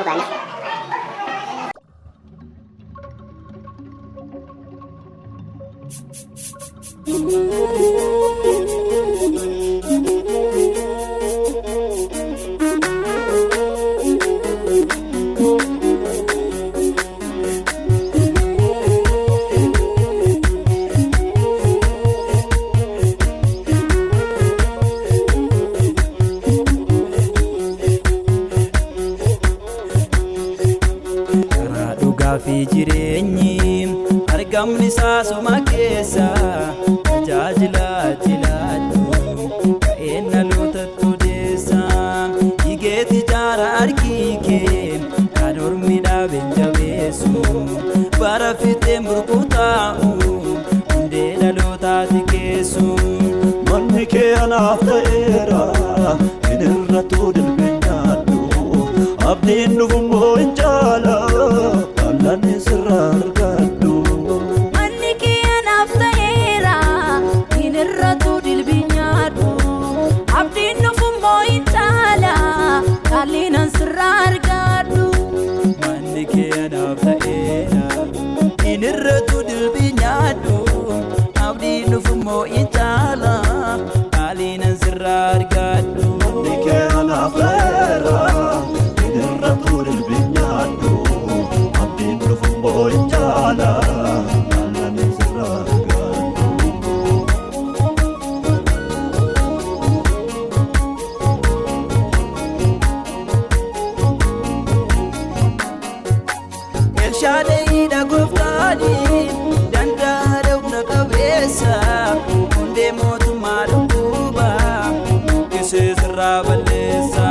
barbaanna. Fi jireenyi argamni saasuma keessa tajaajila jilaatu ka'een dhalootatti odeessa higeeti jaara arkiikee kan ormi dhaabeen jabeessu bara fixeen burkutaa'u hundee dhalootaati keessu manni kee anaaf ta'eera hin irratu dilbeenyaadhu abdiin dhufummoo hin jaala Lani sirrar gaddu manni kee anaaf ta'eera hin irratu dilbeenyaadhu abdiin dhufummoo hin jaala qalliinan sirrar gaddu manni kee anaaf ta'eera hin irratu dilbeenyaadhu abdiin dhufummoo hin jaala qalliinan sirrar gaddu manni kee anaaf ta'eera hin irratu dilbeenyaadhu Boy jala nalani siraga El shadei da goftani dandara una cabeza unde motu maluba kise sirabalesa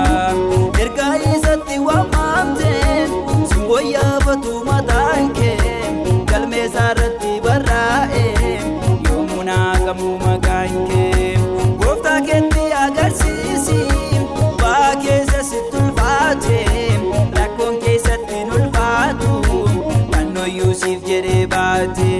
erga isatti wa mamten simboya batu matanke kalme sarati barrae yomuna kamu maganke gofta ketti agarsisi ba kesa situl fate rakon kesatti nul fatu kanno Yusuf jere bate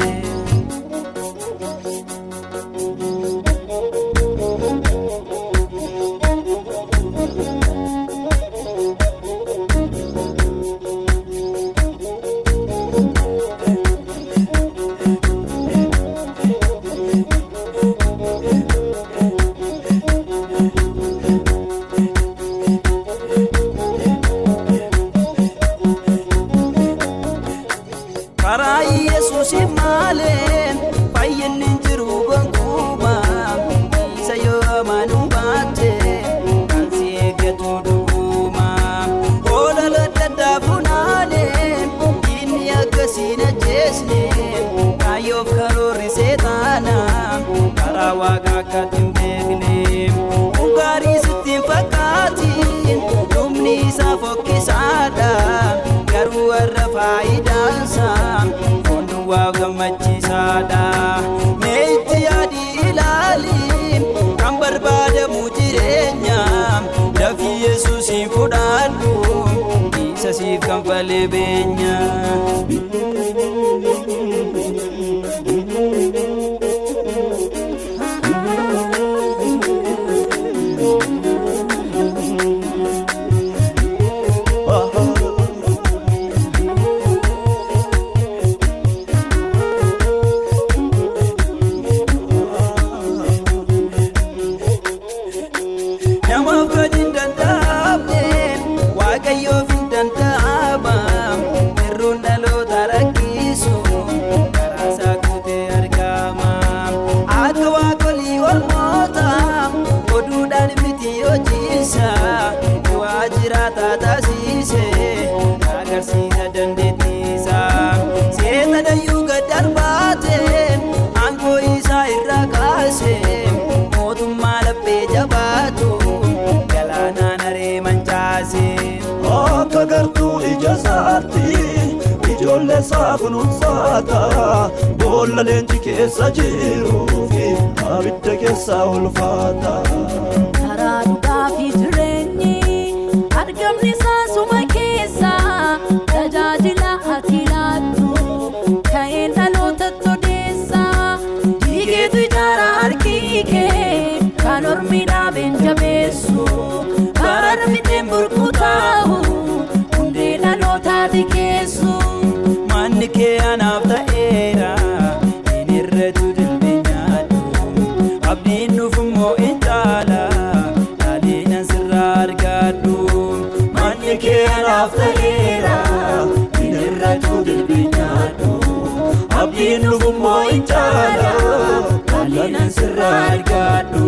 Jesus male fayin jiru gonkuba sayo manu bate kansi getu duma ola ladda bunale dinya kasina jesne kayo karori setana karawa kakatimbegne ungari sitin fakati dumni safokisada garu arfaidansa wa gamachisada meetti adi ilali kan barbaada mujirenya dafi Yesuus fudhadhu isa siif kan fale beenya Kagartu ijazati ijolle saafnuun saata boolla leenji keessa jiru fi abidda keessa ulfaata karaa dhugaa fi jireenyi argamni saasuma keessa tajaajila ati laattu ka'een dhalootatti odeessa dhiigeetu ijaara harkii kee kan ormi dhaabeen jabeessu bara fixeen burkutaa'u hundee anaaf ta'eera inirratu dilbinyadhu abdiin dhufummoo hin caala kallinan sirraa argadhu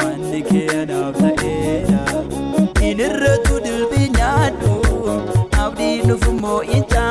manni kee anaaf ta'eera inirratu dilbinyadhu abdiin dhufummoo hin caala